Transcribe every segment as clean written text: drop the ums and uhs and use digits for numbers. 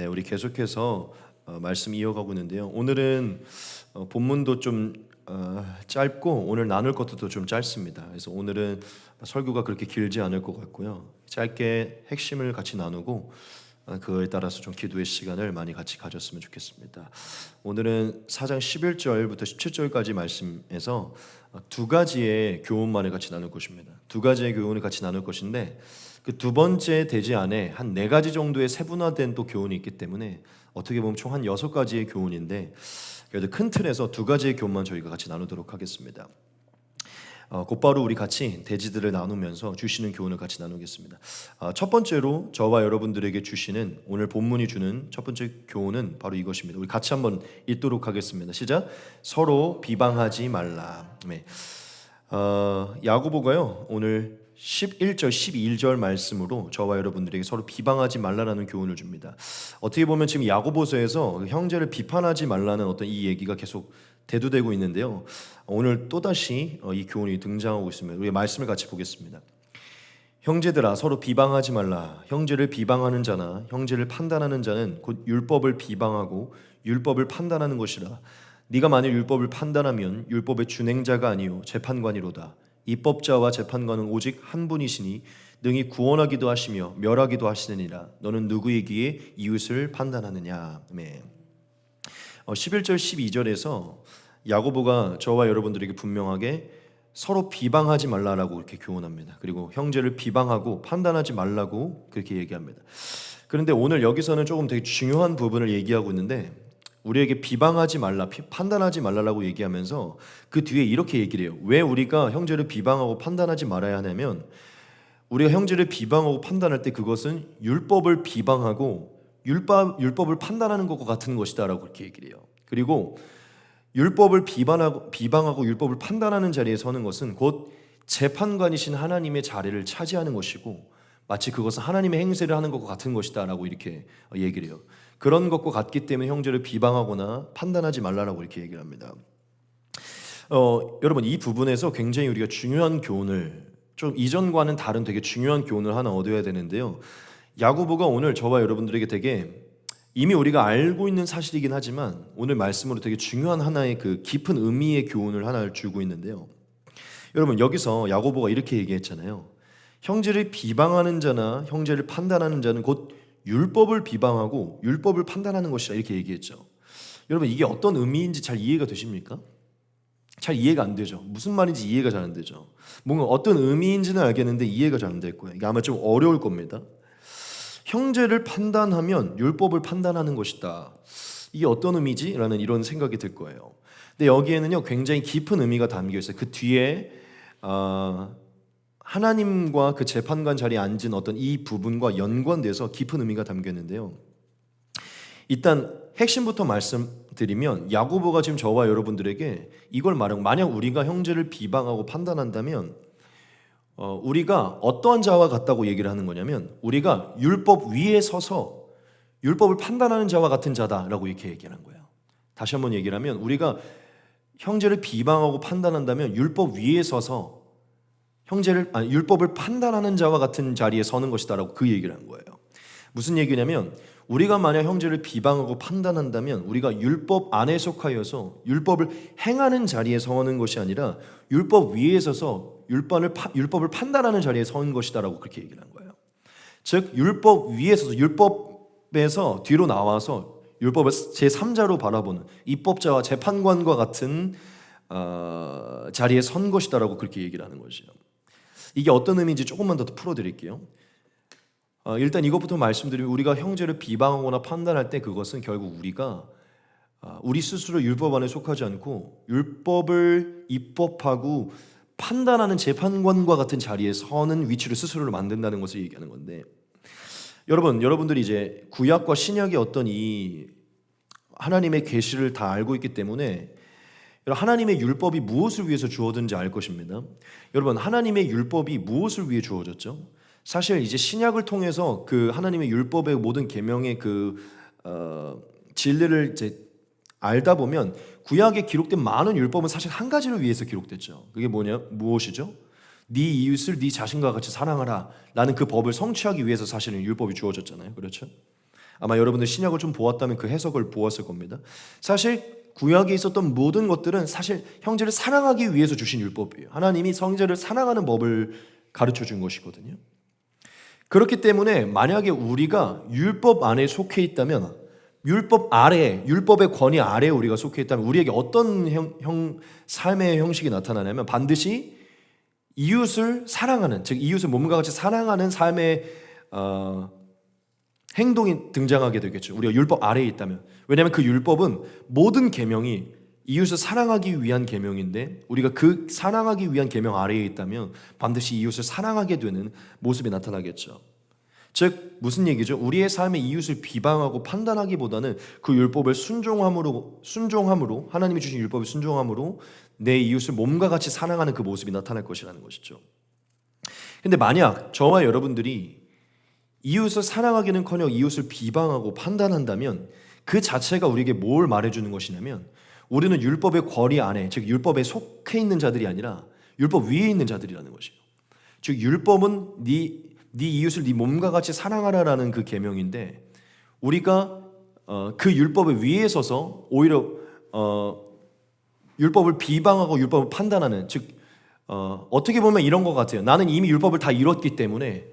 네, 우리 계속해서 말씀 이어가고 있는데요. 오늘은 본문도 좀 짧고 오늘 나눌 것도 좀 짧습니다. 그래서 오늘은 설교가 그렇게 길지 않을 것 같고요. 짧게 핵심을 같이 나누고 그거에 따라서 좀 기도의 시간을 많이 같이 가졌으면 좋겠습니다. 오늘은 4장 11절부터 17절까지 말씀에서 두 가지의 교훈만을 같이 나눌 것입니다. 두 가지의 교훈을 같이 나눌 것인데 그 두 번째 대지 안에 한 네 가지 정도의 세분화된 또 교훈이 있기 때문에 어떻게 보면 총 한 6가지의 교훈인데 그래도 큰 틀에서 두 가지의 교훈만 저희가 같이 나누도록 하겠습니다. 곧바로 우리 같이 대지들을 나누면서 주시는 교훈을 같이 나누겠습니다. 첫 번째로 저와 여러분들에게 주시는 오늘 본문이 주는 첫 번째 교훈은 바로 이것입니다. 우리 같이 한번 읽도록 하겠습니다. 시작. 서로 비방하지 말라. 네. 야고보가요 오늘 11절 12절 말씀으로 저와 여러분들에게 서로 비방하지 말라라는 교훈을 줍니다. 어떻게 보면 지금 야고보서에서 형제를 비판하지 말라는 어떤 이 얘기가 계속 대두되고 있는데요. 오늘 또다시 이 교훈이 등장하고 있습니다. 우리 말씀을 같이 보겠습니다. 형제들아 서로 비방하지 말라. 형제를 비방하는 자나 형제를 판단하는 자는 곧 율법을 비방하고 율법을 판단하는 것이라. 네가 만일 율법을 판단하면 율법의 준행자가 아니요 재판관이로다. 입법자와 재판관은 오직 한 분이시니 능히 구원하기도 하시며 멸하기도 하시느니라. 너는 누구이기에 이웃을 판단하느냐. 네. 11절 12절에서 야고보가 저와 여러분들에게 분명하게 서로 비방하지 말라라고 이렇게 교훈합니다. 그리고 형제를 비방하고 판단하지 말라고 그렇게 얘기합니다. 그런데 오늘 여기서는 조금 되게 중요한 부분을 얘기하고 있는데 우리에게 비방하지 말라, 판단하지 말라라고 얘기하면서 그 뒤에 이렇게 얘기를 해요. 왜 우리가 형제를 비방하고 판단하지 말아야 하냐면 우리가 형제를 비방하고 판단할 때 그것은 율법을 비방하고 율법을 판단하는 것과 같은 것이다라고 그렇게 얘기를 해요. 그리고 율법을 비방하고 율법을 판단하는 자리에 서는 것은 곧 재판관이신 하나님의 자리를 차지하는 것이고 마치 그것은 하나님의 행세를 하는 것과 같은 것이다라고 이렇게 얘기를 해요. 그런 것과 같기 때문에 형제를 비방하거나 판단하지 말라라고 이렇게 얘기를 합니다. 여러분 이 부분에서 굉장히 우리가 중요한 교훈을 좀 이전과는 다른 되게 중요한 교훈을 하나 얻어야 되는데요. 야고보가 오늘 저와 여러분들에게 되게 이미 우리가 알고 있는 사실이긴 하지만 오늘 말씀으로 되게 중요한 하나의 그 깊은 의미의 교훈을 하나를 주고 있는데요. 여러분 여기서 야고보가 이렇게 얘기했잖아요. 형제를 비방하는 자나 형제를 판단하는 자는 곧 율법을 비방하고 율법을 판단하는 것이라 이렇게 얘기했죠. 여러분 이게 어떤 의미인지 잘 이해가 되십니까? 잘 이해가 안 되죠. 무슨 말인지 이해가 잘 안 되죠. 뭔가 어떤 의미인지는 알겠는데 이해가 잘 안 될 거예요. 이게 아마 좀 어려울 겁니다. 형제를 판단하면 율법을 판단하는 것이다. 이게 어떤 의미지? 라는 이런 생각이 들 거예요. 근데 여기에는요 굉장히 깊은 의미가 담겨 있어요. 그 뒤에 하나님과 그 재판관 자리에 앉은 어떤 이 부분과 연관돼서 깊은 의미가 담겨 있는데요. 일단 핵심부터 말씀드리면 야고보가 지금 저와 여러분들에게 이걸 말하고 만약 우리가 형제를 비방하고 판단한다면 우리가 어떠한 자와 같다고 얘기를 하는 거냐면 우리가 율법 위에 서서 율법을 판단하는 자와 같은 자다라고 이렇게 얘기하는 거예요. 다시 한번 얘기를 하면 우리가 형제를 비방하고 판단한다면 율법 위에 서서 율법을 판단하는 자와 같은 자리에 서는 것이다라고 그 얘기를 한 거예요. 무슨 얘기냐면 우리가 만약 형제를 비방하고 판단한다면 우리가 율법 안에 속하여서 율법을 행하는 자리에 서는 것이 아니라 율법 위에 서서 율법을 판단하는 자리에 서는 것이다라고 그렇게 얘기를 한 거예요. 즉 율법 위에 서서 율법에서 뒤로 나와서 율법을 제3자로 바라보는 입법자와 재판관과 같은 자리에 선 것이다라고 그렇게 얘기를 하는 것이죠. 이게 어떤 의미인지 조금만 더 풀어드릴게요. 일단 이것부터 말씀드리면 우리가 형제를 비방하거나 판단할 때 그것은 결국 우리가 우리 스스로 율법 안에 속하지 않고 율법을 입법하고 판단하는 재판관과 같은 자리에 서는 위치를 스스로를 만든다는 것을 얘기하는 건데 여러분들이 이제 구약과 신약의 어떤 이 하나님의 계시를 다 알고 있기 때문에 하나님의 율법이 무엇을 위해서 주어졌는지 알 것입니다. 여러분 하나님의 율법이 무엇을 위해 주어졌죠? 사실 이제 신약을 통해서 그 하나님의 율법의 모든 계명의 그 진리를 이제 알다 보면 구약에 기록된 많은 율법은 사실 한 가지를 위해서 기록됐죠. 그게 무엇이죠? 네 이웃을 네 자신과 같이 사랑하라 라는 그 법을 성취하기 위해서 사실은 율법이 주어졌잖아요. 그렇죠? 아마 여러분들 신약을 좀 보았다면 그 해석을 보았을 겁니다. 사실 구약에 있었던 모든 것들은 사실 형제를 사랑하기 위해서 주신 율법이에요. 하나님이 형제를 사랑하는 법을 가르쳐 준 것이거든요. 그렇기 때문에 만약에 우리가 율법 안에 속해 있다면, 율법 아래, 율법의 권위 아래에 우리가 속해 있다면 우리에게 어떤 삶의 형식이 나타나냐면 반드시 이웃을 사랑하는, 즉 이웃을 몸과 같이 사랑하는 삶의 행동이 등장하게 되겠죠. 우리가 율법 아래에 있다면. 왜냐하면 그 율법은 모든 계명이 이웃을 사랑하기 위한 계명인데, 우리가 그 사랑하기 위한 계명 아래에 있다면 반드시 이웃을 사랑하게 되는 모습이 나타나겠죠. 즉 무슨 얘기죠? 우리의 삶에 이웃을 비방하고 판단하기보다는 그 율법을 순종함으로 하나님이 주신 율법을 순종함으로 내 이웃을 몸과 같이 사랑하는 그 모습이 나타날 것이라는 것이죠. 근데 만약 저와 여러분들이 이웃을 사랑하기는커녕 이웃을 비방하고 판단한다면 그 자체가 우리에게 뭘 말해주는 것이냐면, 우리는 율법의 권위 안에, 즉 율법에 속해 있는 자들이 아니라 율법 위에 있는 자들이라는 것이에요. 즉 율법은 네 이웃을 네 몸과 같이 사랑하라라는 그 계명인데, 우리가 그 율법의 위에 서서 오히려 율법을 비방하고 율법을 판단하는, 즉 어떻게 보면 이런 것 같아요. 나는 이미 율법을 다 이뤘기 때문에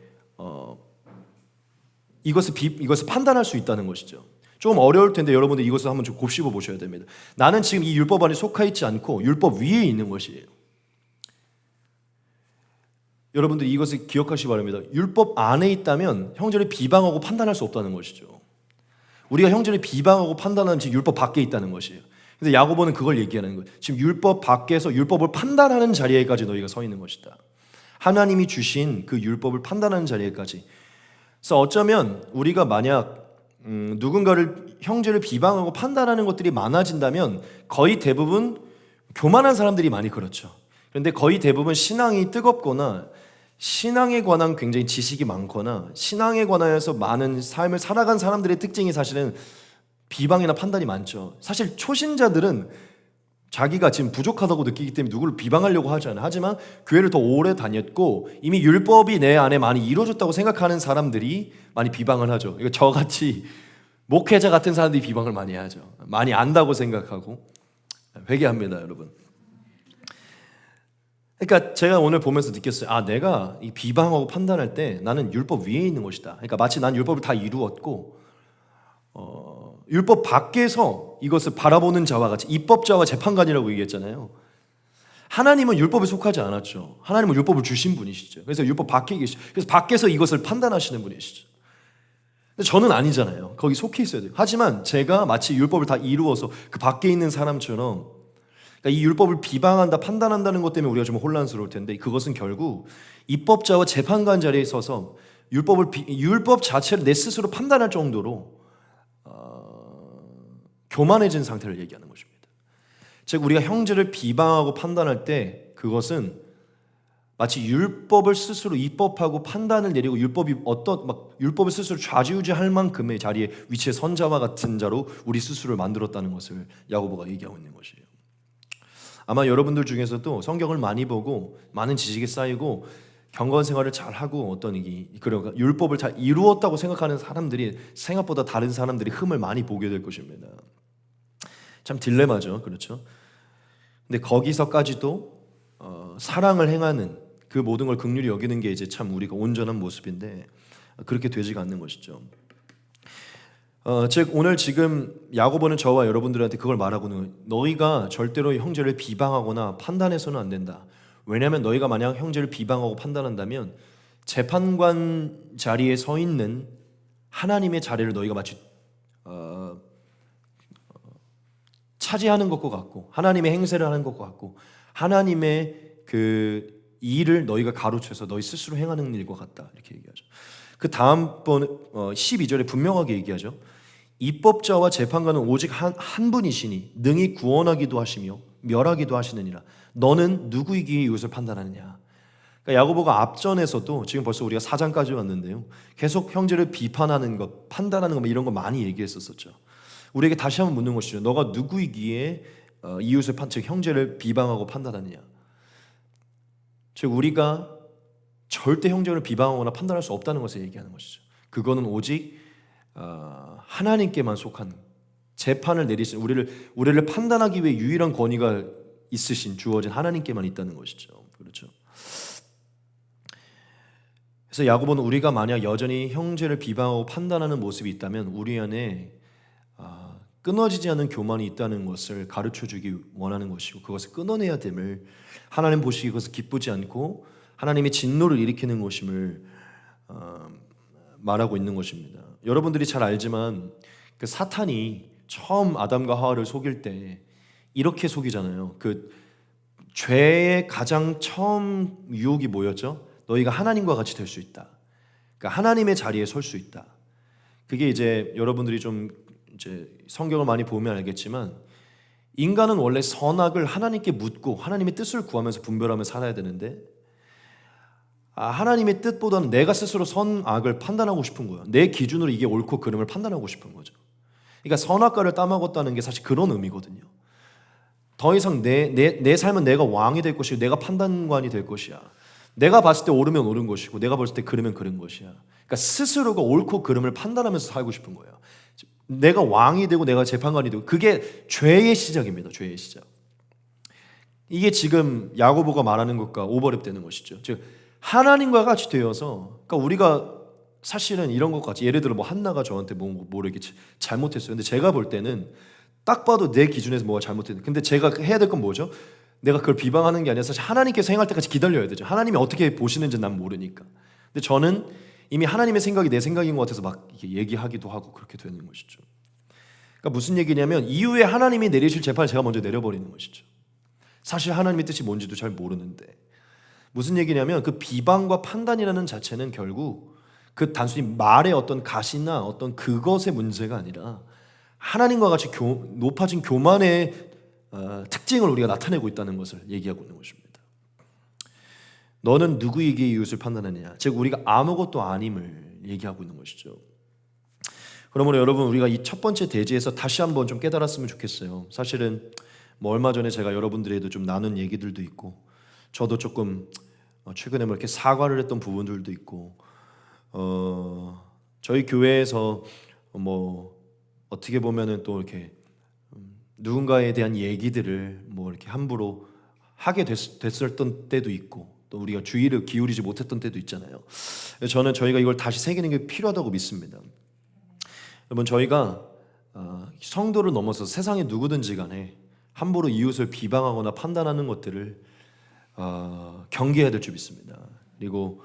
이것을 판단할 수 있다는 것이죠. 조금 어려울 텐데 여러분들 이것을 한번 좀 곱씹어 보셔야 됩니다. 나는 지금 이 율법 안에 속해 있지 않고 율법 위에 있는 것이에요. 여러분들 이것을 기억하시기 바랍니다. 율법 안에 있다면 형제를 비방하고 판단할 수 없다는 것이죠. 우리가 형제를 비방하고 판단하는 지금 율법 밖에 있다는 것이에요. 그래서 야고보는 그걸 얘기하는 거예요. 지금 율법 밖에서 율법을 판단하는 자리에까지 너희가 서 있는 것이다. 하나님이 주신 그 율법을 판단하는 자리에까지. 그래서 어쩌면 우리가 만약 누군가를 형제를 비방하고 판단하는 것들이 많아진다면 거의 대부분 교만한 사람들이 많이 그렇죠. 그런데 거의 대부분 신앙이 뜨겁거나 신앙에 관한 굉장히 지식이 많거나 신앙에 관하여서 많은 삶을 살아간 사람들의 특징이 사실은 비방이나 판단이 많죠. 사실 초신자들은 자기가 지금 부족하다고 느끼기 때문에 누구를 비방하려고 하지 않아요. 하지만 교회를 더 오래 다녔고 이미 율법이 내 안에 많이 이루어졌다고 생각하는 사람들이 많이 비방을 하죠. 이거 저같이 목회자 같은 사람들이 비방을 많이 하죠. 많이 안다고 생각하고. 회개합니다, 여러분. 그러니까 제가 오늘 보면서 느꼈어요. 내가 이 비방하고 판단할 때 나는 율법 위에 있는 것이다. 그러니까 마치 난 율법을 다 이루었고 율법 밖에서 이것을 바라보는 자와 같이, 입법자와 재판관이라고 얘기했잖아요. 하나님은 율법에 속하지 않았죠. 하나님은 율법을 주신 분이시죠. 그래서 율법 밖에 계시죠. 그래서 밖에서 이것을 판단하시는 분이시죠. 근데 저는 아니잖아요. 거기 속해 있어야 돼요. 하지만 제가 마치 율법을 다 이루어서 그 밖에 있는 사람처럼, 그러니까 이 율법을 비방한다, 판단한다는 것 때문에 우리가 좀 혼란스러울 텐데, 그것은 결국 입법자와 재판관 자리에 서서 율법 자체를 내 스스로 판단할 정도로 교만해진 상태를 얘기하는 것입니다. 즉 우리가 형제를 비방하고 판단할 때 그것은 마치 율법을 스스로 입법하고 판단을 내리고 율법을 스스로 좌지우지할 만큼의 자리에 위치해 선자와 같은 자로 우리 스스로를 만들었다는 것을 야고보가 얘기하고 있는 것이에요. 아마 여러분들 중에서도 성경을 많이 보고 많은 지식이 쌓이고 경건 생활을 잘 하고 그런 율법을 잘 이루었다고 생각하는 사람들이 생각보다 다른 사람들이 흠을 많이 보게 될 것입니다. 참 딜레마죠, 그렇죠? 근데 거기서까지도 사랑을 행하는 그 모든 걸 긍휼히 여기는 게 이제 참 우리가 온전한 모습인데 그렇게 되지가 않는 것이죠. 즉 오늘 지금 야고보는 저와 여러분들한테 그걸 말하고는 거예요. 너희가 절대로 형제를 비방하거나 판단해서는 안 된다. 왜냐하면 너희가 만약 형제를 비방하고 판단한다면 재판관 자리에 서 있는 하나님의 자리를 너희가 마치 차지하는 것과 같고, 하나님의 행세를 하는 것과 같고, 하나님의 그 일을 너희가 가로채서 너희 스스로 행하는 일과 같다, 이렇게 얘기하죠. 그 다음번 12절에 분명하게 얘기하죠. 입법자와 재판관은 오직 한 분이시니 능히 구원하기도 하시며 멸하기도 하시느니라. 너는 누구이기에 이것을 판단하느냐. 그러니까 야고보가 앞전에서도 지금 벌써 우리가 4장까지 왔는데요, 계속 형제를 비판하는 것, 판단하는 것, 이런 거 많이 얘기했었죠. 우리에게 다시 한번 묻는 것이죠. 너가 누구이기에 이웃을 즉 형제를 비방하고 판단하느냐. 즉 우리가 절대 형제를 비방하거나 판단할 수 없다는 것을 얘기하는 것이죠. 그거는 오직 하나님께만 속한 재판을 내리신 우리를 판단하기 위해 유일한 권위가 있으신 주어진 하나님께만 있다는 것이죠. 그렇죠. 그래서 야고보는 우리가 만약 여전히 형제를 비방하고 판단하는 모습이 있다면 우리 안에 끊어지지 않는 교만이 있다는 것을 가르쳐주기 원하는 것이고 그것을 끊어내야 됨을 하나님 보시기 그것을 기쁘지 않고 하나님의 진노를 일으키는 것임을 말하고 있는 것입니다. 여러분들이 잘 알지만 그 사탄이 처음 아담과 하와를 속일 때 이렇게 속이잖아요. 그 죄의 가장 처음 유혹이 뭐였죠? 너희가 하나님과 같이 될 수 있다. 그러니까 하나님의 자리에 설 수 있다. 그게 이제 여러분들이 좀 이제 성경을 많이 보면 알겠지만 인간은 원래 선악을 하나님께 묻고 하나님의 뜻을 구하면서 분별하며 살아야 되는데 하나님의 뜻보다는 내가 스스로 선악을 판단하고 싶은 거예요. 내 기준으로 이게 옳고 그름을 판단하고 싶은 거죠. 그러니까 선악과를 따먹었다는 게 사실 그런 의미거든요. 더 이상 내 삶은 내가 왕이 될 것이고 내가 판단관이 될 것이야. 내가 봤을 때 옳으면 옳은 것이고 내가 봤을 때 그르면 그른 것이야. 그러니까 스스로가 옳고 그름을 판단하면서 살고 싶은 거예요. 내가 왕이 되고 내가 재판관이 되고 그게 죄의 시작입니다. 죄의 시작. 이게 지금 야고보가 말하는 것과 오버랩되는 것이죠. 즉 하나님과 같이 되어서 그러니까 우리가 사실은 이런 것 같이 예를 들어 뭐 한나가 저한테 뭐 이렇게 잘못했어요. 근데 제가 볼 때는 딱 봐도 내 기준에서 뭐가 잘못했는데 근데 제가 해야 될 건 뭐죠? 내가 그걸 비방하는 게 아니라 사실 하나님께서 행할 때까지 기다려야 되죠. 하나님이 어떻게 보시는지 난 모르니까. 근데 저는 이미 하나님의 생각이 내 생각인 것 같아서 막 이렇게 얘기하기도 하고 그렇게 되는 것이죠. 그러니까 무슨 얘기냐면 이후에 하나님이 내리실 재판을 제가 먼저 내려버리는 것이죠. 사실 하나님의 뜻이 뭔지도 잘 모르는데 무슨 얘기냐면 그 비방과 판단이라는 자체는 결국 그 단순히 말의 어떤 가시나 어떤 그것의 문제가 아니라 하나님과 같이 높아진 교만의 특징을 우리가 나타내고 있다는 것을 얘기하고 있는 것입니다. 너는 누구에게 이웃을 판단하느냐? 즉 우리가 아무것도 아님을 얘기하고 있는 것이죠. 그러므로 여러분 우리가 이 첫 번째 대지에서 다시 한번 좀 깨달았으면 좋겠어요. 사실은 뭐 얼마 전에 제가 여러분들에도 좀 나눈 얘기들도 있고 저도 조금 최근에 뭐 이렇게 사과를 했던 부분들도 있고 저희 교회에서 뭐 어떻게 보면은 또 이렇게 누군가에 대한 얘기들을 뭐 이렇게 함부로 하게 됐었던 때도 있고 또 우리가 주의를 기울이지 못했던 때도 있잖아요. 저는 저희가 이걸 다시 새기는 게 필요하다고 믿습니다. 여러분 저희가 성도를 넘어서 세상에 누구든지 간에 함부로 이웃을 비방하거나 판단하는 것들을 경계해야 될 줄 믿습니다. 그리고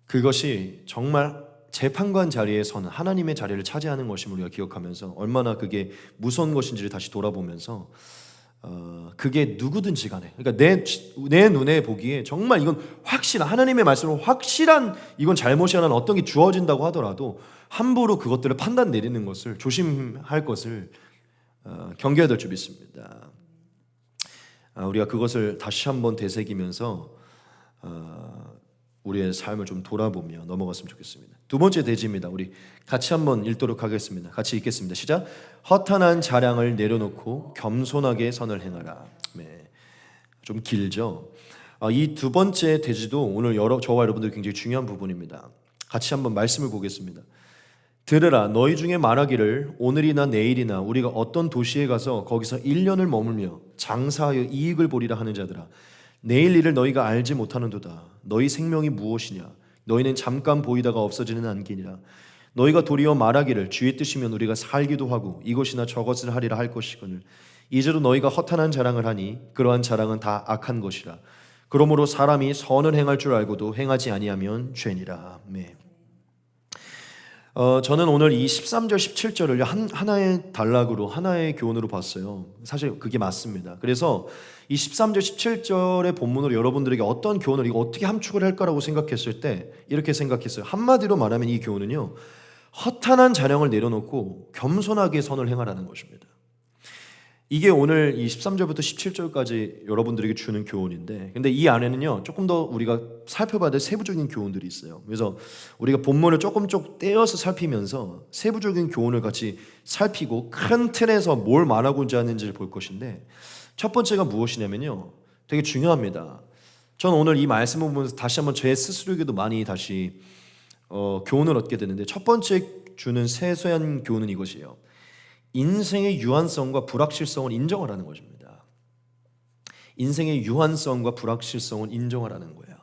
그것이 정말 재판관 자리에 서는 하나님의 자리를 차지하는 것임을 우리가 기억하면서 얼마나 그게 무서운 것인지를 다시 돌아보면서 그게 누구든지 간에 그러니까 내 눈에 보기에 정말 이건 확실한 하나님의 말씀으로 확실한 이건 잘못이 하나 어떤 게 주어진다고 하더라도 함부로 그것들을 판단 내리는 것을 조심할 것을 경계해야 될 줄 믿습니다. 우리가 그것을 다시 한번 되새기면서 우리의 삶을 좀 돌아보며 넘어갔으면 좋겠습니다. 두 번째 대지입니다. 우리 같이 한번 읽도록 하겠습니다. 같이 읽겠습니다. 시작. 허탄한 자랑을 내려놓고 겸손하게 선을 행하라. 네. 좀 길죠. 이 두 번째 대지도 오늘 저와 여러분들 굉장히 중요한 부분입니다. 같이 한번 말씀을 보겠습니다. 들으라 너희 중에 말하기를 오늘이나 내일이나 우리가 어떤 도시에 가서 거기서 1년을 머물며 장사하여 이익을 보리라 하는 자들아 내일 일을 너희가 알지 못하는도다. 너희 생명이 무엇이냐? 너희는 잠깐 보이다가 없어지는 안개니라. 너희가 도리어 말하기를 주의 뜻이면 우리가 살기도 하고 이것이나 저것을 하리라 할 것이거늘 이제도 너희가 허탄한 자랑을 하니 그러한 자랑은 다 악한 것이라. 그러므로 사람이 선을 행할 줄 알고도 행하지 아니하면 죄니라. 네. 저는 오늘 이 13절 17절을 하나의 단락으로 하나의 교훈으로 봤어요. 사실 그게 맞습니다. 그래서 이 13절 17절의 본문으로 여러분들에게 어떤 교훈을 이거 어떻게 함축을 할까라고 생각했을 때 이렇게 생각했어요. 한마디로 말하면 이 교훈은요 허탄한 자랑을 내려놓고 겸손하게 선을 행하라는 것입니다. 이게 오늘 이 13절부터 17절까지 여러분들에게 주는 교훈인데 근데 이 안에는요 조금 더 우리가 살펴봐야 될 세부적인 교훈들이 있어요. 그래서 우리가 본문을 조금 떼어서 살피면서 세부적인 교훈을 같이 살피고 큰 틀에서 뭘 말하고자 하는지를 볼 것인데 첫 번째가 무엇이냐면요 되게 중요합니다. 저는 오늘 이 말씀을 보면서 다시 한번 제 스스로에게도 많이 다시 교훈을 얻게 되는데 첫 번째 주는 세세한 교훈은 이것이에요. 인생의 유한성과 불확실성을 인정하라는 것입니다. 인생의 유한성과 불확실성을 인정하라는 거예요.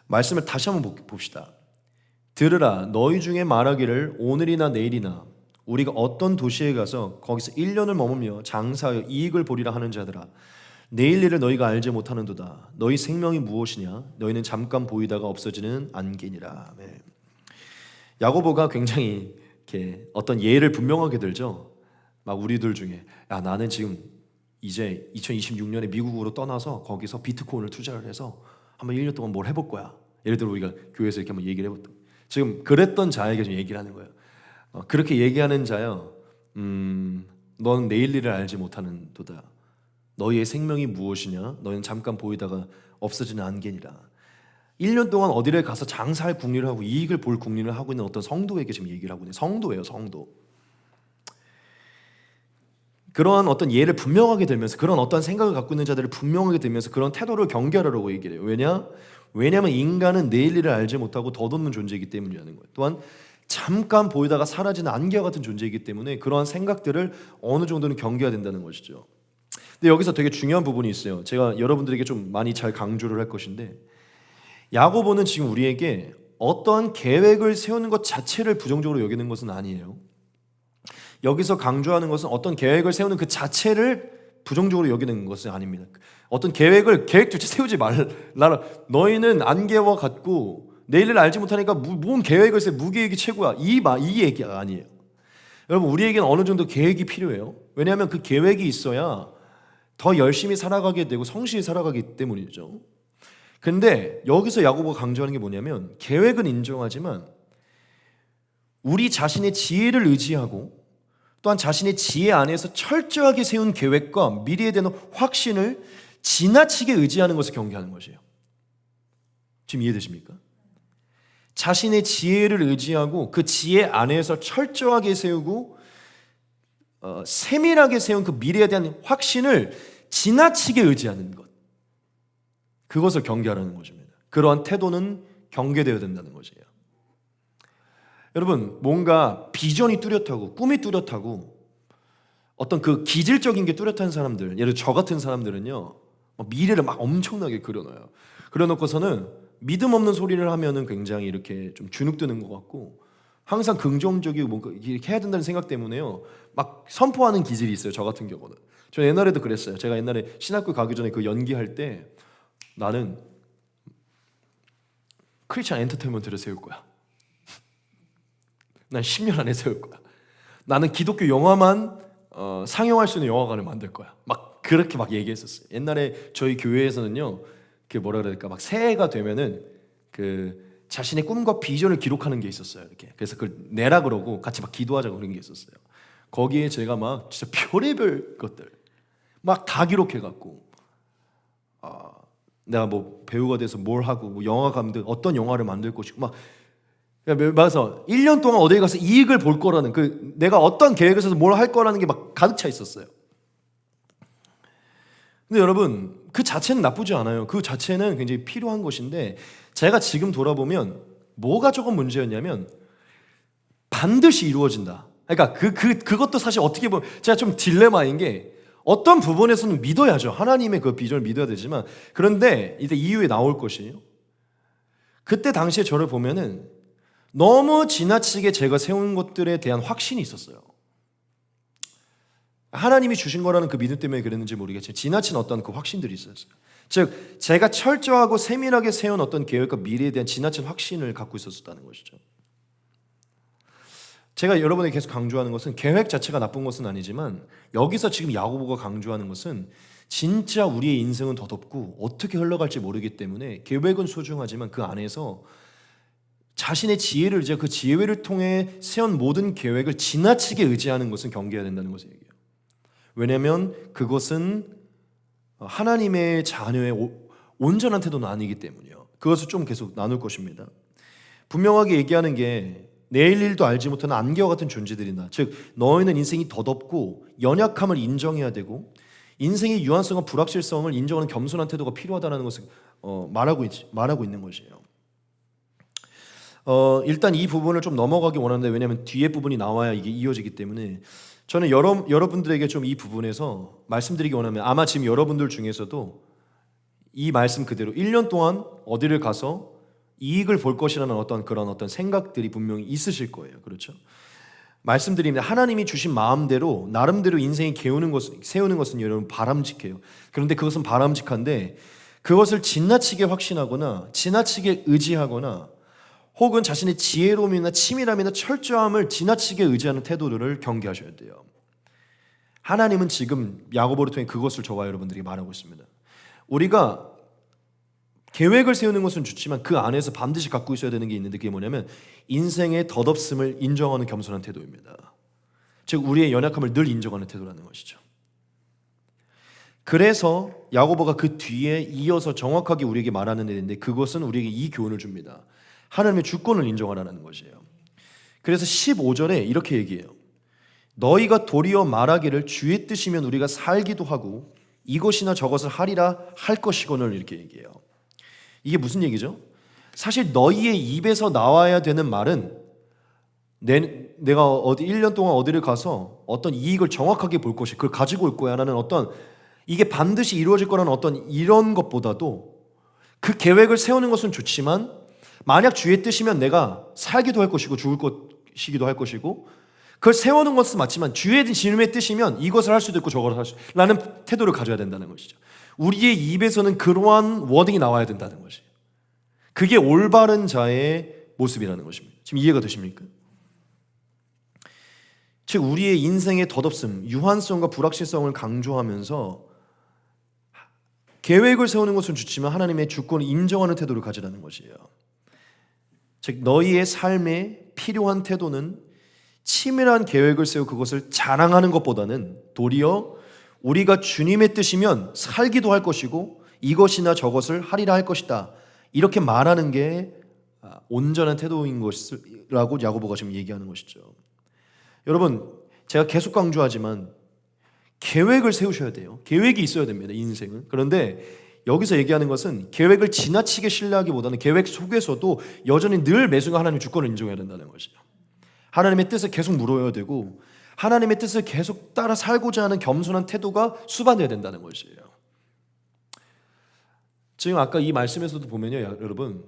말씀을 다시 한번 봅시다. 들으라, 너희 중에 말하기를 오늘이나 내일이나 우리가 어떤 도시에 가서 거기서 1년을 머물며 장사하여 이익을 보리라 하는 자들아, 내일 일을 너희가 알지 못하는도다. 너희 생명이 무엇이냐? 너희는 잠깐 보이다가 없어지는 안개니라. 네. 야고보가 굉장히 이렇게 어떤 예를 분명하게 들죠. 막 우리들 중에 나는 지금 이제 2026년에 미국으로 떠나서 거기서 비트코인을 투자를 해서 한번 1년 동안 뭘 해볼 거야. 예를 들어 우리가 교회에서 이렇게 한번 얘기를 해봤던, 지금 그랬던 자에게 좀 얘기를 하는 거예요. 그렇게 얘기하는 자여, 너는 내일 일을 알지 못하는도다. 너희의 생명이 무엇이냐? 너희는 잠깐 보이다가 없어지는 안개니라. 1년 동안 어디를 가서 장사할 궁리를 하고 이익을 볼 궁리를 하고 있는 어떤 성도에게 지금 얘기를 하고 있는 성도예요. 성도. 그러한 어떤 예를 분명하게 들면서, 그런 어떤 생각을 갖고 있는 자들을 분명하게 들면서 그런 태도를 경계하라고 얘기를 해요. 왜냐하면 인간은 내일 일을 알지 못하고 덧없는 존재이기 때문이라는 거예요. 또한 잠깐 보이다가 사라지는 안개와 같은 존재이기 때문에 그러한 생각들을 어느 정도는 경계해야 된다는 것이죠. 근데 여기서 되게 중요한 부분이 있어요. 제가 여러분들에게 좀 많이 잘 강조를 할 것인데, 야고보는 지금 우리에게 어떠한 계획을 세우는 것 자체를 부정적으로 여기는 것은 아니에요. 여기서 강조하는 것은 어떤 계획을 세우는 그 자체를 부정적으로 여기는 것은 아닙니다. 어떤 계획조차 세우지 말라. 너희는 안개와 같고 내일을 알지 못하니까 뭔 계획을 세, 무계획이 최고야. 이 얘기가 아니에요. 여러분, 우리에게는 어느 정도 계획이 필요해요. 왜냐하면 그 계획이 있어야 더 열심히 살아가게 되고 성실히 살아가기 때문이죠. 근데 여기서 야고보가 강조하는 게 뭐냐면, 계획은 인정하지만 우리 자신의 지혜를 의지하고 또한 자신의 지혜 안에서 철저하게 세운 계획과 미래에 대한 확신을 지나치게 의지하는 것을 경계하는 것이에요. 지금 이해되십니까? 자신의 지혜를 의지하고 그 지혜 안에서 철저하게 세우고 세밀하게 세운 그 미래에 대한 확신을 지나치게 의지하는 것, 그것을 경계하라는 것입니다. 그러한 태도는 경계되어야 된다는 것이에요. 여러분, 뭔가 비전이 뚜렷하고 꿈이 뚜렷하고 어떤 그 기질적인 게 뚜렷한 사람들, 예를 들어 저 같은 사람들은요, 미래를 막 엄청나게 그려놔요. 그려놓고서는 믿음 없는 소리를 하면은 굉장히 이렇게 좀 주눅드는 것 같고, 항상 긍정적이고 뭔가 이렇게 해야 된다는 생각 때문에요, 막 선포하는 기질이 있어요. 저 같은 경우는. 저 옛날에도 그랬어요. 제가 옛날에 신학교 가기 전에 그 연기할 때, 나는 크리스찬 엔터테인먼트를 세울 거야. 난 10년 안에 세울 거야. 나는 기독교 영화만 상영할 수 있는 영화관을 만들 거야. 막 그렇게 막 얘기했었어요. 옛날에 저희 교회에서는요, 그 뭐라 그럴까, 막 새해가 되면은 그 자신의 꿈과 비전을 기록하는 게 있었어요. 이렇게. 그래서 그걸 내라 그러고 같이 막 기도하자고 그런 게 있었어요. 거기에 제가 막 진짜 별의별 것들 막 다 기록해갖고, 내가 뭐 배우가 돼서 뭘 하고, 뭐 영화 감독 어떤 영화를 만들 것이고, 막 맞아서 1년 동안 어디에 가서 이익을 볼 거라는, 그 내가 어떤 계획을 세서 뭘 할 거라는 게 막 가득 차 있었어요. 근데 여러분, 그 자체는 나쁘지 않아요. 그 자체는 굉장히 필요한 것인데, 제가 지금 돌아보면 뭐가 조금 문제였냐면, 반드시 이루어진다. 그러니까 그것도 사실 어떻게 보면 제가 좀 딜레마인 게, 어떤 부분에서는 믿어야죠. 하나님의 그 비전을 믿어야 되지만, 그런데 이제 이후에 나올 것이에요. 그때 당시에 저를 보면은 너무 지나치게 제가 세운 것들에 대한 확신이 있었어요. 하나님이 주신 거라는 그 믿음 때문에 그랬는지 모르겠지만 지나친 어떤 그 확신들이 있었어요. 즉, 제가 철저하고 세밀하게 세운 어떤 계획과 미래에 대한 지나친 확신을 갖고 있었다는 것이죠. 제가 여러분에게 계속 강조하는 것은 계획 자체가 나쁜 것은 아니지만, 여기서 지금 야고보가 강조하는 것은 진짜 우리의 인생은 더덥고 어떻게 흘러갈지 모르기 때문에 계획은 소중하지만 그 안에서 자신의 지혜를 의지하고 그 지혜를 통해 세운 모든 계획을 지나치게 의지하는 것은 경계해야 된다는 것을 얘기해요. 왜냐하면 그것은 하나님의 자녀의 온전한 태도는 아니기 때문이에요. 그것을 좀 계속 나눌 것입니다. 분명하게 얘기하는 게, 내일 일도 알지 못하는 안개와 같은 존재들이다. 즉, 너희는 인생이 더덥고 연약함을 인정해야 되고 인생의 유한성과 불확실성을 인정하는 겸손한 태도가 필요하다는 것을 말하고 있는 것이에요. 일단 이 부분을 좀 넘어가기 원하는데, 왜냐하면 뒤에 부분이 나와야 이게 이어지기 때문에 저는 여러분들에게 좀 이 부분에서 말씀드리기 원하면, 아마 지금 여러분들 중에서도 이 말씀 그대로 1년 동안 어디를 가서 이익을 볼 것이라는 어떤 생각들이 분명히 있으실 거예요. 그렇죠? 말씀드립니다. 하나님이 주신 마음대로 나름대로 인생이 세우는 것은 여러분 바람직해요. 그런데 그것은 바람직한데, 그것을 지나치게 확신하거나 지나치게 의지하거나 혹은 자신의 지혜로움이나 치밀함이나 철저함을 지나치게 의지하는 태도들을 경계하셔야 돼요. 하나님은 지금 야고보를 통해 그것을 저와 여러분들에게 말하고 있습니다. 우리가 계획을 세우는 것은 좋지만 그 안에서 반드시 갖고 있어야 되는 게 있는데, 그게 뭐냐면 인생의 덧없음을 인정하는 겸손한 태도입니다. 즉 우리의 연약함을 늘 인정하는 태도라는 것이죠. 그래서 야고보가 그 뒤에 이어서 정확하게 우리에게 말하는 애인데, 그것은 우리에게 이 교훈을 줍니다. 하나님의 주권을 인정하라는 것이에요. 그래서 15절에 이렇게 얘기해요. 너희가 도리어 말하기를 주의 뜻이면 우리가 살기도 하고 이것이나 저것을 하리라 할 것이거늘, 이렇게 얘기해요. 이게 무슨 얘기죠? 사실 너희의 입에서 나와야 되는 말은 내가 1년 동안 어디를 가서 어떤 이익을 정확하게 볼 것이, 그걸 가지고 올 거야 라는 이게 반드시 이루어질 거라는 이런 것보다도, 그 계획을 세우는 것은 좋지만 만약 주의 뜻이면 내가 살기도 할 것이고 죽을 것이기도 할 것이고, 그걸 세우는 것은 맞지만 주의 지음의 뜻이면 이것을 할 수도 있고 저것을 할 수 있고 라는 태도를 가져야 된다는 것이죠. 우리의 입에서는 그러한 워딩이 나와야 된다는 것이에요. 그게 올바른 자의 모습이라는 것입니다. 지금 이해가 되십니까? 즉 우리의 인생의 덧없음, 유한성과 불확실성을 강조하면서 계획을 세우는 것은 좋지만 하나님의 주권을 인정하는 태도를 가지라는 것이에요. 즉 너희의 삶에 필요한 태도는 치밀한 계획을 세우 그것을 자랑하는 것보다는 도리어 우리가 주님의 뜻이면 살기도 할 것이고 이것이나 저것을 하리라 할 것이다, 이렇게 말하는 게 온전한 태도인 것이라고 야고보가 지금 얘기하는 것이죠. 여러분, 제가 계속 강조하지만 계획을 세우셔야 돼요. 계획이 있어야 됩니다, 인생은. 그런데 여기서 얘기하는 것은 계획을 지나치게 신뢰하기보다는 계획 속에서도 여전히 늘 매순간 하나님의 주권을 인정해야 된다는 것이죠. 하나님의 뜻을 계속 물어야 되고 하나님의 뜻을 계속 따라 살고자 하는 겸손한 태도가 수반돼야 된다는 것이에요. 지금 아까 이 말씀에서도 보면요, 여러분,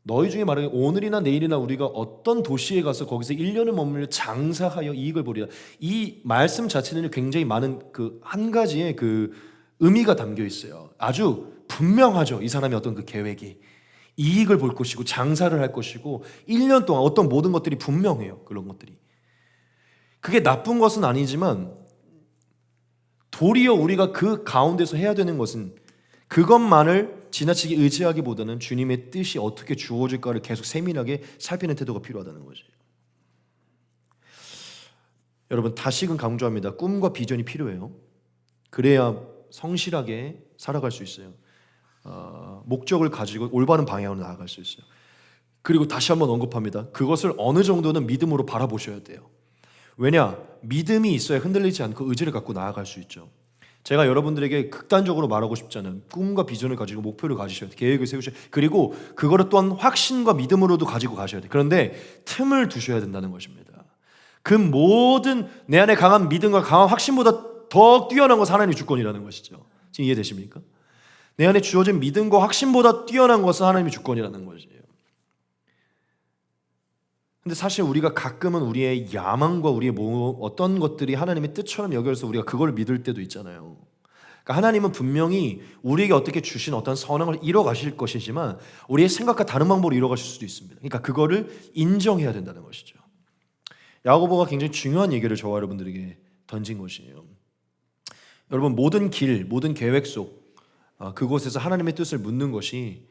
너희 중에 말하기 오늘이나 내일이나 우리가 어떤 도시에 가서 거기서 1년을 머물며 장사하여 이익을 보리라, 이 말씀 자체는 굉장히 많은 한 가지의 의미가 담겨 있어요. 아주 분명하죠. 이 사람의 어떤 계획이 이익을 볼 것이고 장사를 할 것이고 1년 동안 어떤 모든 것들이 분명해요. 그런 것들이. 그게 나쁜 것은 아니지만 도리어 우리가 그 가운데서 해야 되는 것은 그것만을 지나치게 의지하기보다는 주님의 뜻이 어떻게 주어질까를 계속 세밀하게 살피는 태도가 필요하다는 거죠. 여러분, 다시금 강조합니다. 꿈과 비전이 필요해요. 그래야 성실하게 살아갈 수 있어요. 목적을 가지고 올바른 방향으로 나아갈 수 있어요. 그리고 다시 한번 언급합니다. 그것을 어느 정도는 믿음으로 바라보셔야 돼요. 왜냐? 믿음이 있어야 흔들리지 않고 의지를 갖고 나아갈 수 있죠. 제가 여러분들에게 극단적으로 말하고 싶지 않아요. 꿈과 비전을 가지고 목표를 가지셔야 돼요. 계획을 세우셔야 돼요. 그리고 그거를 또한 확신과 믿음으로도 가지고 가셔야 돼요. 그런데 틈을 두셔야 된다는 것입니다. 그 모든 내 안에 강한 믿음과 강한 확신보다 더 뛰어난 것은 하나님의 주권이라는 것이죠. 지금 이해되십니까? 내 안에 주어진 믿음과 확신보다 뛰어난 것은 하나님의 주권이라는 것이에요. 근데 사실 우리가 가끔은 우리의 야망과 우리의 어떤 것들이 하나님의 뜻처럼 여겨서 우리가 그걸 믿을 때도 있잖아요. 그러니까 하나님은 분명히 우리에게 어떻게 주신 어떤 선행을 이뤄 가실 것이지만 우리의 생각과 다른 방법으로 이뤄 가실 수도 있습니다. 그러니까 그거를 인정해야 된다는 것이죠. 야고보가 굉장히 중요한 얘기를 저와 여러분들에게 던진 것이에요. 여러분, 모든 길, 모든 계획 속 그곳에서 하나님의 뜻을 묻는 것이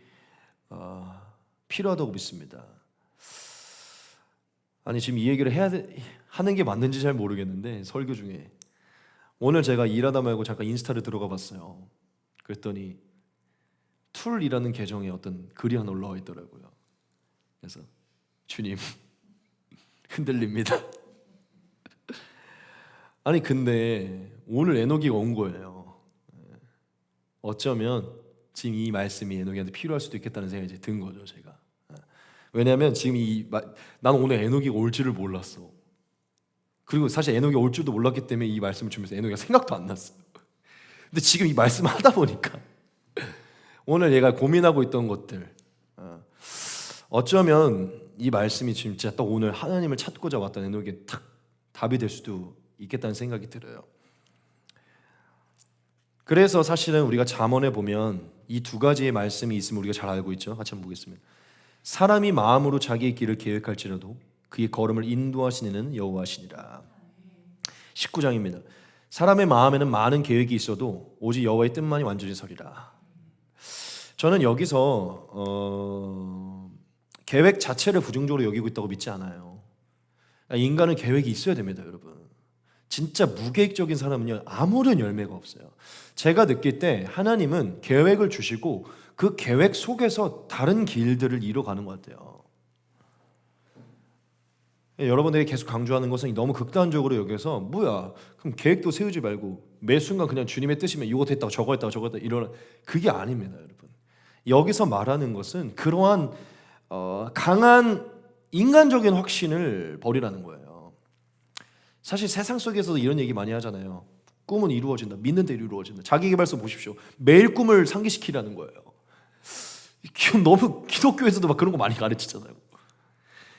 필요하다고 믿습니다. 아니, 지금 이 얘기를 하는 게 맞는지 잘 모르겠는데, 설교 중에 오늘 제가 일하다 말고 잠깐 인스타를 들어가 봤어요. 그랬더니 툴이라는 계정에 어떤 글이 하나 올라와 있더라고요. 그래서 주님 흔들립니다. 아니 근데 오늘 에녹이가 온 거예요. 어쩌면 지금 이 말씀이 에녹이한테 필요할 수도 있겠다는 생각이 이제 든 거죠, 제가. 왜냐하면 지금 나는 오늘 에녹이 올 줄을 몰랐어. 그리고 사실 에녹이 올 줄도 몰랐기 때문에 이 말씀을 주면서 에녹이가 생각도 안 났어요. 근데 지금 이 말씀을 하다 보니까 오늘 얘가 고민하고 있던 것들, 어쩌면 이 말씀이 진짜 딱 오늘 하나님을 찾고자 왔던 에녹에게 탁 답이 될 수도 있겠다는 생각이 들어요. 그래서 사실은 우리가 잠언에 보면 이 두 가지의 말씀이 있음을 우리가 잘 알고 있죠. 같이 한번 보겠습니다. 사람이 마음으로 자기의 길을 계획할지라도 그의 걸음을 인도하시는 이는 여호와시니라. 19장입니다. 사람의 마음에는 많은 계획이 있어도 오직 여호와의 뜻만이 완전히 서리라. 저는 여기서 계획 자체를 부정적으로 여기고 있다고 믿지 않아요. 인간은 계획이 있어야 됩니다, 여러분. 진짜 무계획적인 사람은요, 아무런 열매가 없어요. 제가 느낄 때 하나님은 계획을 주시고 그 계획 속에서 다른 길들을 이뤄가는 것 같아요. 여러분들이 계속 강조하는 것은 너무 극단적으로 여겨서 뭐야, 그럼 계획도 세우지 말고 매 순간 그냥 주님의 뜻이면 이거 됐다고 저거 했다고 저거 했다 이런, 그게 아닙니다, 여러분. 여기서 말하는 것은 그러한 강한 인간적인 확신을 버리라는 거예요. 사실 세상 속에서도 이런 얘기 많이 하잖아요. 꿈은 이루어진다. 믿는 대로 이루어진다. 자기계발서 보십시오. 매일 꿈을 상기시키라는 거예요. 너무 기독교에서도 막 그런 거 많이 가르치잖아요.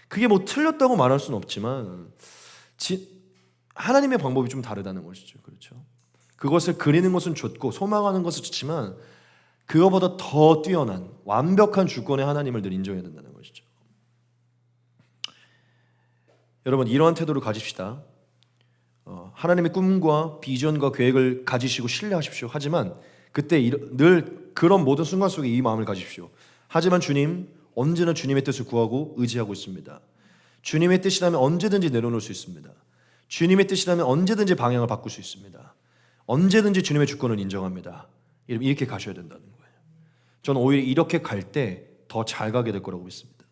그게 뭐 틀렸다고 말할 수는 없지만 하나님의 방법이 좀 다르다는 것이죠. 그렇죠? 그것을 그리는 것은 좋고 소망하는 것은 좋지만 그거보다 더 뛰어난 완벽한 주권의 하나님을 늘 인정해야 된다는 것이죠. 여러분, 이러한 태도를 가집시다. 하나님의 꿈과 비전과 계획을 가지시고 신뢰하십시오. 하지만 그때 늘 그런 모든 순간 속에 이 마음을 가십시오. 하지만 주님, 언제나 주님의 뜻을 구하고 의지하고 있습니다. 주님의 뜻이라면 언제든지 내려놓을 수 있습니다. 주님의 뜻이라면 언제든지 방향을 바꿀 수 있습니다. 언제든지 주님의 주권을 인정합니다. 이렇게 가셔야 된다는 거예요. 저는 오히려 이렇게 갈 때 더 잘 가게 될 거라고 믿습니다.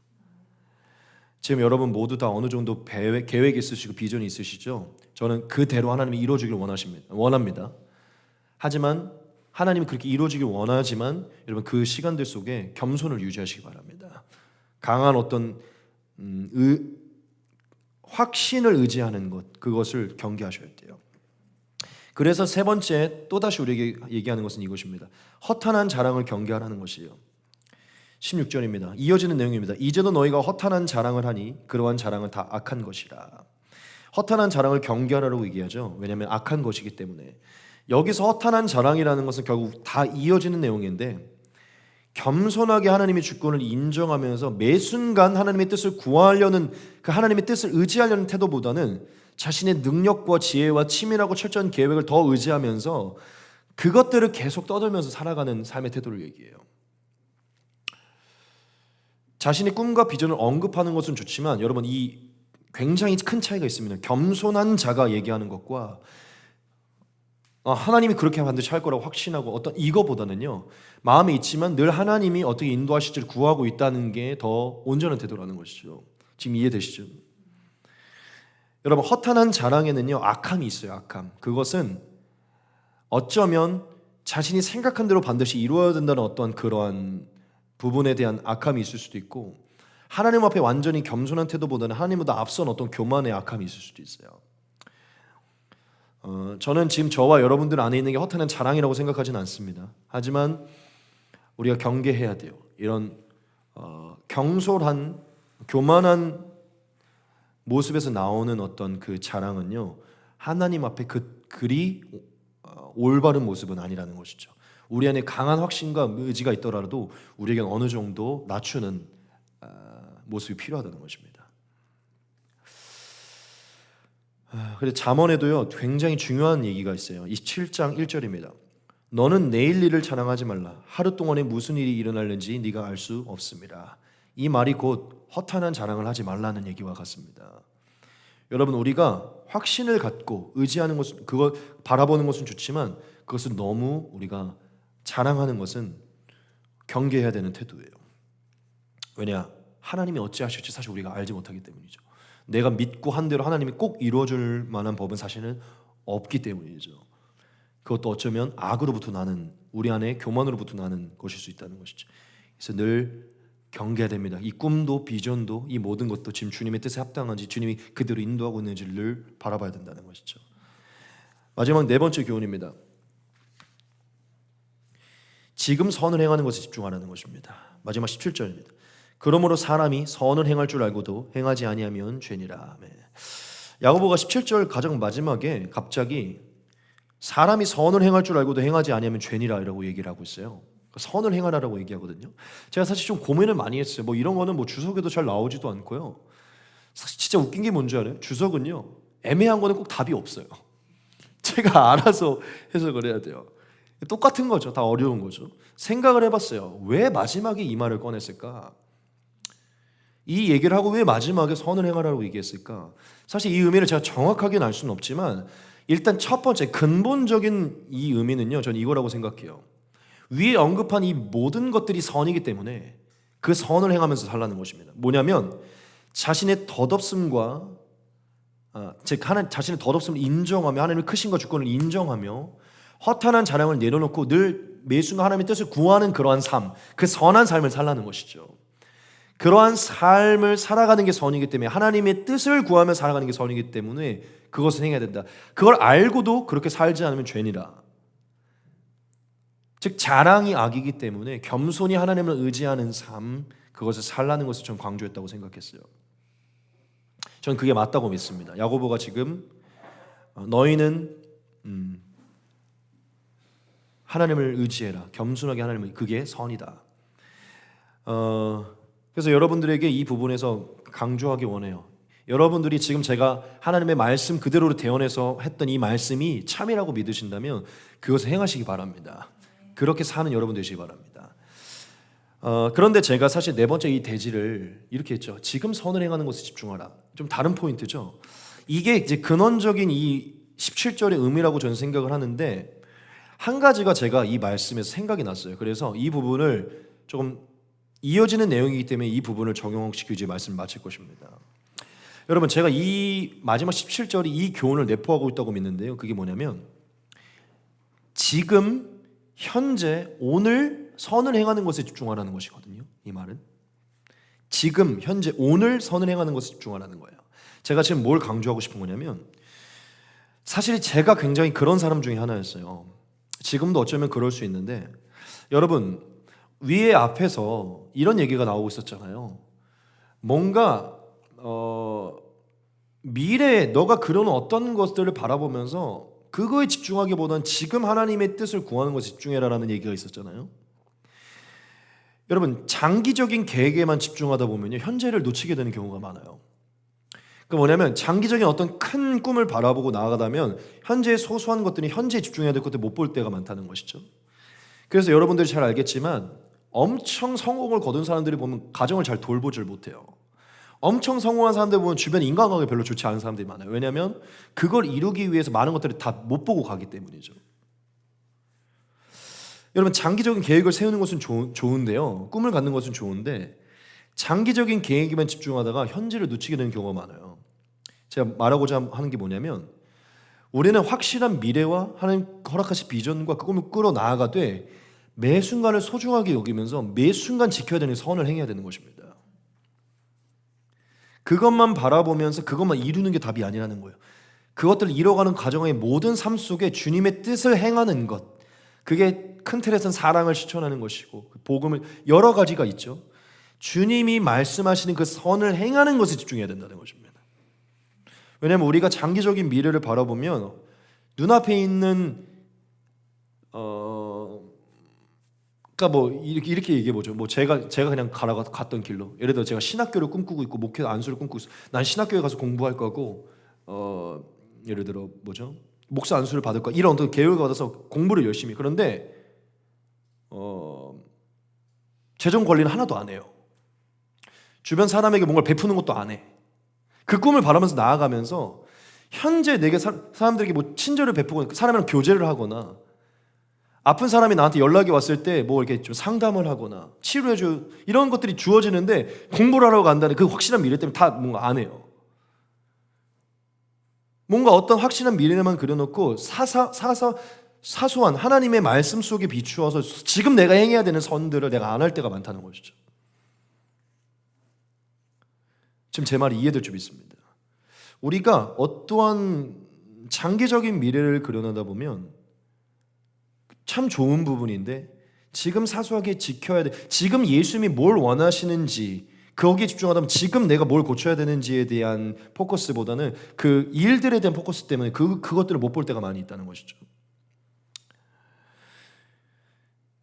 지금 여러분 모두 다 어느 정도 계획이 있으시고 비전이 있으시죠? 저는 그대로 하나님이 이루어지길 원합니다. 하지만 하나님이 그렇게 이루어지길 원하지만 여러분 그 시간들 속에 겸손을 유지하시기 바랍니다. 강한 어떤 확신을 의지하는 것, 그것을 경계하셔야 돼요. 그래서 세 번째 또다시 우리에게 얘기하는 것은 이것입니다. 허탄한 자랑을 경계하라는 것이에요. 16절입니다. 이어지는 내용입니다. 이제도 너희가 허탄한 자랑을 하니 그러한 자랑은 다 악한 것이라. 허탄한 자랑을 경계하라고 얘기하죠. 왜냐하면 악한 것이기 때문에. 여기서 허탄한 자랑이라는 것은 결국 다 이어지는 내용인데, 겸손하게 하나님의 주권을 인정하면서 매 순간 하나님의 뜻을 구하려는, 그 하나님의 뜻을 의지하려는 태도보다는 자신의 능력과 지혜와 치밀하고 철저한 계획을 더 의지하면서 그것들을 계속 떠들면서 살아가는 삶의 태도를 얘기해요. 자신의 꿈과 비전을 언급하는 것은 좋지만 여러분, 이 굉장히 큰 차이가 있습니다. 겸손한 자가 얘기하는 것과 하나님이 그렇게 반드시 할 거라고 확신하고 어떤 이거보다는요, 마음에 있지만 늘 하나님이 어떻게 인도하실지를 구하고 있다는 게 더 온전한 태도라는 것이죠. 지금 이해되시죠? 여러분, 허탄한 자랑에는요 악함이 있어요. 악함. 그것은 어쩌면 자신이 생각한 대로 반드시 이루어야 된다는 어떤 그러한 부분에 대한 악함이 있을 수도 있고, 하나님 앞에 완전히 겸손한 태도보다는 하나님보다 앞선 어떤 교만의 악함이 있을 수도 있어요. 저는 지금 저와 여러분들 안에 있는 게 허탄한 자랑이라고 생각하지는 않습니다. 하지만 우리가 경계해야 돼요. 이런 경솔한 교만한 모습에서 나오는 어떤 그 자랑은요, 하나님 앞에 그리 올바른 모습은 아니라는 것이죠. 우리 안에 강한 확신과 의지가 있더라도 우리에겐 어느 정도 낮추는 모습이 필요하다는 것입니다. 그런데 잠언에도요 굉장히 중요한 얘기가 있어요. 27장 1절입니다. 너는 내일 일을 자랑하지 말라. 하루 동안에 무슨 일이 일어날는지 네가 알 수 없습니다. 이 말이 곧 허탄한 자랑을 하지 말라는 얘기와 같습니다. 여러분, 우리가 확신을 갖고 의지하는 것은, 그걸 바라보는 것은 좋지만 그것은 너무 우리가 자랑하는 것은 경계해야 되는 태도예요. 왜냐? 하나님이 어찌하실지 사실 우리가 알지 못하기 때문이죠. 내가 믿고 한 대로 하나님이 꼭 이루어줄 만한 법은 사실은 없기 때문이죠. 그것도 어쩌면 악으로부터 나는, 우리 안에 교만으로부터 나는 것일 수 있다는 것이죠. 그래서 늘 경계해야 됩니다. 이 꿈도 비전도 이 모든 것도 지금 주님의 뜻에 합당한지 주님이 그대로 인도하고 있는지를 늘 바라봐야 된다는 것이죠. 마지막 네 번째 교훈입니다. 지금 선을 행하는 것에 집중하라는 것입니다. 마지막 17절입니다. 그러므로 사람이 선을 행할 줄 알고도 행하지 아니하면 죄니라. 야고보가 17절 가장 마지막에 갑자기 사람이 선을 행할 줄 알고도 행하지 아니하면 죄니라 라고 얘기를 하고 있어요. 선을 행하라라고 얘기하거든요. 제가 사실 좀 고민을 많이 했어요. 뭐 이런 거는 뭐 주석에도 잘 나오지도 않고요. 사실 진짜 웃긴 게 뭔지 알아요? 주석은요, 애매한 거는 꼭 답이 없어요. 제가 알아서 해석을 해야 돼요. 똑같은 거죠. 다 어려운 거죠. 생각을 해봤어요. 왜 마지막에 이 말을 꺼냈을까? 이 얘기를 하고 왜 마지막에 선을 행하라고 얘기했을까? 사실 이 의미를 제가 정확하게는 알 수는 없지만 일단 첫 번째 근본적인 이 의미는요, 저는 이거라고 생각해요. 위에 언급한 이 모든 것들이 선이기 때문에 그 선을 행하면서 살라는 것입니다. 뭐냐면 자신의 덧없음과 즉 자신의 덧없음을 인정하며 하나님의 크신과 주권을 인정하며 허탄한 자랑을 내려놓고 늘 매순간 하나님의 뜻을 구하는 그러한 삶, 그 선한 삶을 살라는 것이죠. 그러한 삶을 살아가는 게 선이기 때문에 하나님의 뜻을 구하며 살아가는 게 선이기 때문에 그것을 행해야 된다. 그걸 알고도 그렇게 살지 않으면 죄니라. 즉 자랑이 악이기 때문에 겸손히 하나님을 의지하는 삶, 그것을 살라는 것을 전 강조했다고 생각했어요. 전 그게 맞다고 믿습니다. 야고보가 지금 너희는 하나님을 의지해라. 겸손하게 하나님을, 그게 선이다. 그래서 여러분들에게 이 부분에서 강조하기 원해요. 여러분들이 지금 제가 하나님의 말씀 그대로로 대언해서 했던 이 말씀이 참이라고 믿으신다면 그것을 행하시기 바랍니다. 그렇게 사는 여러분 되시기 바랍니다. 그런데 제가 사실 네 번째 이 대지를 이렇게 했죠. 지금 선을 행하는 것에 집중하라. 좀 다른 포인트죠. 이게 이제 근원적인 이 17절의 의미라고 저는 생각을 하는데 한 가지가 제가 이 말씀에서 생각이 났어요. 그래서 이 부분을 조금 이어지는 내용이기 때문에 이 부분을 적용시키고 이제 말씀을 마칠 것입니다. 여러분, 제가 이 마지막 17절이 이 교훈을 내포하고 있다고 믿는데요. 그게 뭐냐면 지금 현재 오늘 선을 행하는 것에 집중하라는 것이거든요. 이 말은 지금 현재 오늘 선을 행하는 것에 집중하라는 거예요. 제가 지금 뭘 강조하고 싶은 거냐면 사실 제가 굉장히 그런 사람 중에 하나였어요. 지금도 어쩌면 그럴 수 있는데 여러분, 위에 앞에서 이런 얘기가 나오고 있었잖아요. 뭔가 미래에 너가 그려놓은 어떤 것들을 바라보면서 그거에 집중하기보다는 지금 하나님의 뜻을 구하는 것에 집중해라라는 얘기가 있었잖아요. 여러분, 장기적인 계획에만 집중하다 보면요, 현재를 놓치게 되는 경우가 많아요. 그 뭐냐면 장기적인 어떤 큰 꿈을 바라보고 나아가다면 현재의 소소한 것들이 현재에 집중해야 될 것들 못 볼 때가 많다는 것이죠. 그래서 여러분들이 잘 알겠지만 엄청 성공을 거둔 사람들이 보면 가정을 잘 돌보질 못해요. 엄청 성공한 사람들 보면 주변에 인간관계 별로 좋지 않은 사람들이 많아요. 왜냐하면 그걸 이루기 위해서 많은 것들을 다 못 보고 가기 때문이죠. 여러분, 장기적인 계획을 세우는 것은 좋은데요. 꿈을 갖는 것은 좋은데 장기적인 계획에만 집중하다가 현재를 놓치게 되는 경우가 많아요. 제가 말하고자 하는 게 뭐냐면 우리는 확실한 미래와 하나님 허락하신 비전과 그 꿈을 끌어나아가되 매 순간을 소중하게 여기면서 매 순간 지켜야 되는 선을 행해야 되는 것입니다. 그것만 바라보면서 그것만 이루는 게 답이 아니라는 거예요. 그것들을 이뤄가는 과정의 모든 삶 속에 주님의 뜻을 행하는 것, 그게 큰 틀에서는 사랑을 실천하는 것이고 복음을 여러 가지가 있죠. 주님이 말씀하시는 그 선을 행하는 것에 집중해야 된다는 것입니다. 왜냐하면 우리가 장기적인 미래를 바라보면 눈앞에 있는 그러니까 뭐 이렇게 얘기해 보죠. 뭐 제가 그냥 갔던 길로, 예를 들어 제가 신학교를 꿈꾸고 있고 목회 안수를 꿈꾸고 있어. 난 신학교에 가서 공부할 거고 예를 들어 뭐죠? 목사 안수를 받을 거, 이런 어떤 계획을 받아서 공부를 열심히. 그런데 재정 관리는 하나도 안 해요. 주변 사람에게 뭔가를 베푸는 것도 안 해. 그 꿈을 바라면서 나아가면서 현재 내게 사람들에게 뭐 친절을 베푸고 사람이랑 교제를 하거나 아픈 사람이 나한테 연락이 왔을 때 뭐 이렇게 좀 상담을 하거나 치료해줘, 이런 것들이 주어지는데 공부를 하러 간다는 그 확실한 미래 때문에 다 뭔가 안 해요. 뭔가 어떤 확실한 미래만 그려놓고 사소한 하나님의 말씀 속에 비추어서 지금 내가 행해야 되는 선들을 내가 안 할 때가 많다는 것이죠. 지금 제 말이 이해될 줄 믿습니다. 우리가 어떠한 장기적인 미래를 그려나다 보면 참 좋은 부분인데 지금 사소하게 지켜야 돼. 지금 예수님이 뭘 원하시는지 거기에 집중하다 보면 지금 내가 뭘 고쳐야 되는지에 대한 포커스보다는 그 일들에 대한 포커스 때문에 그것들을 못 볼 때가 많이 있다는 것이죠.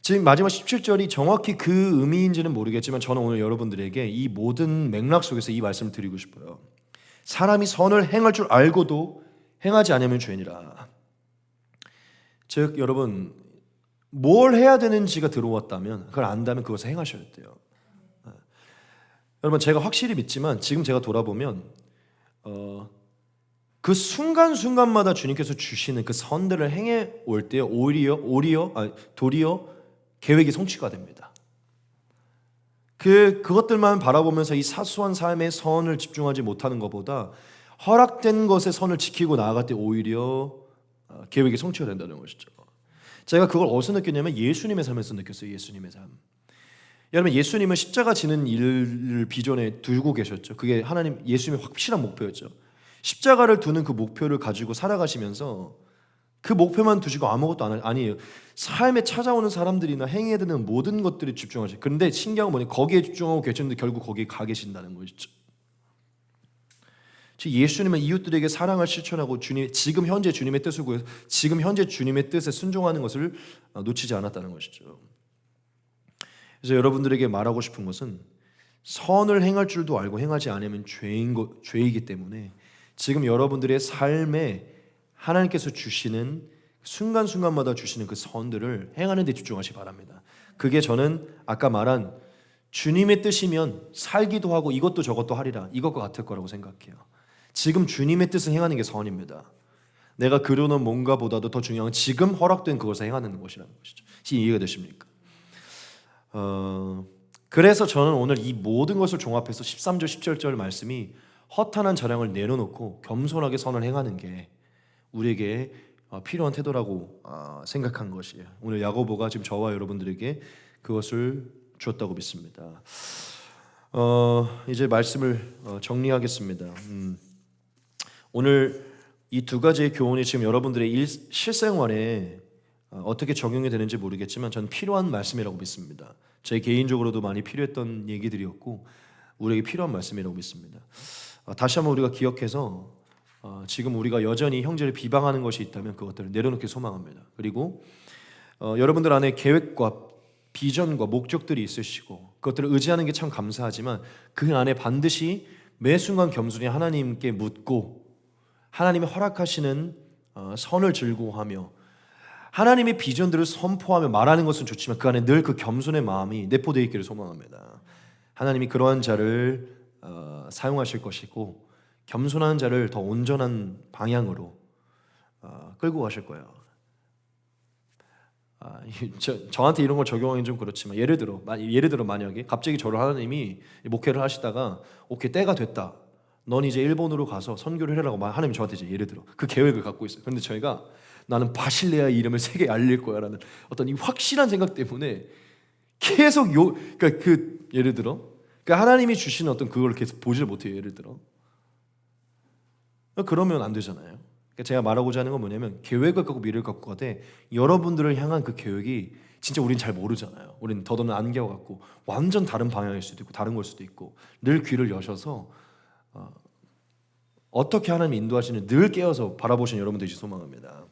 지금 마지막 17절이 정확히 그 의미인지는 모르겠지만 저는 오늘 여러분들에게 이 모든 맥락 속에서 이 말씀을 드리고 싶어요. 사람이 선을 행할 줄 알고도 행하지 않으면 죄니라. 즉 여러분 뭘 해야 되는지가 들어왔다면 그걸 안다면 그것을 행하셔야 돼요. 여러분 제가 확실히 믿지만 지금 제가 돌아보면 그 순간순간마다 주님께서 주시는 그 선들을 행해 올 때 도리어 계획이 성취가 됩니다. 그것들만 바라보면서 이 사소한 삶의 선을 집중하지 못하는 것보다 허락된 것의 선을 지키고 나아갈 때 오히려 계획이 성취가 된다는 것이죠. 제가 그걸 어디서 느꼈냐면 예수님의 삶에서 느꼈어요. 예수님의 삶. 여러분 예수님은 십자가 지는 일을 비전에 두고 계셨죠. 그게 예수님의 확실한 목표였죠. 십자가를 두는 그 목표를 가지고 살아가시면서 그 목표만 두시고 아무것도 아니에요. 삶에 찾아오는 사람들이나 행해야 되는 모든 것들에 집중하시죠. 그런데 신기한 건 뭐냐, 거기에 집중하고 계셨는데 결국 거기에 가 계신다는 것이죠. 즉 예수님은 이웃들에게 사랑을 실천하고 지금 현재 주님의 뜻을 구해서 지금 현재 주님의 뜻에 순종하는 것을 놓치지 않았다는 것이죠. 그래서 여러분들에게 말하고 싶은 것은 선을 행할 줄도 알고 행하지 않으면 죄이기 때문에 지금 여러분들의 삶에 하나님께서 주시는 순간순간마다 주시는 그 선들을 행하는 데 집중하시기 바랍니다. 그게 저는 아까 말한 주님의 뜻이면 살기도 하고 이것도 저것도 하리라 이것과 같을 거라고 생각해요. 지금 주님의 뜻을 행하는 게 선입니다. 내가 그려놓은 뭔가보다도 더 중요한 건 지금 허락된 그것을 행하는 것이라는 것이죠. 이해가 되십니까? 그래서 저는 오늘 이 모든 것을 종합해서 13절 17절 말씀이 허탄한 자랑을 내려놓고 겸손하게 선을 행하는 게 우리에게 필요한 태도라고 생각한 것이에요. 오늘 야고보가 지금 저와 여러분들에게 그것을 주었다고 믿습니다. 이제 말씀을 정리하겠습니다. 오늘 이 두 가지의 교훈이 지금 여러분들의 실생활에 어떻게 적용이 되는지 모르겠지만 저는 필요한 말씀이라고 믿습니다. 제 개인적으로도 많이 필요했던 얘기들이었고 우리에게 필요한 말씀이라고 믿습니다. 다시 한번 우리가 기억해서 지금 우리가 여전히 형제를 비방하는 것이 있다면 그것들을 내려놓기 소망합니다. 그리고 여러분들 안에 계획과 비전과 목적들이 있으시고 그것들을 의지하는 게 참 감사하지만 그 안에 반드시 매 순간 겸손히 하나님께 묻고 하나님이 허락하시는 선을 즐거워하며 하나님의 비전들을 선포하며 말하는 것은 좋지만 그 안에 늘 그 겸손의 마음이 내포되어 있기를 소망합니다. 하나님이 그러한 자를 사용하실 것이고 겸손한 자를 더 온전한 방향으로 끌고 가실 거예요. 저한테 이런 걸 적용하기는 좀 그렇지만 예를 들어 만약에 갑자기 저를 하나님이 목회를 하시다가 오케이 때가 됐다. 넌 이제 일본으로 가서 선교를 해라고 하나님이 저한테 이제 예를 들어 그 계획을 갖고 있어요. 그런데 저희가 나는 바실레아의 이름을 세계에 알릴 거야라는 어떤 이 확실한 생각 때문에 계속 그러니까 예를 들어 그러니까 하나님이 주시는 어떤 그걸 계속 보지를 못해요. 예를 들어 그러면 안 되잖아요. 그러니까 제가 말하고자 하는 건 뭐냐면 계획을 갖고 미래를 갖고 가되 여러분들을 향한 그 계획이 진짜 우린 잘 모르잖아요. 우린 더더는 안개와 같고 완전 다른 방향일 수도 있고 다른 걸 수도 있고 늘 귀를 여셔서 어떻게 하나님이 인도하시는 늘 깨어서 바라보시는 여러분들이 소망합니다.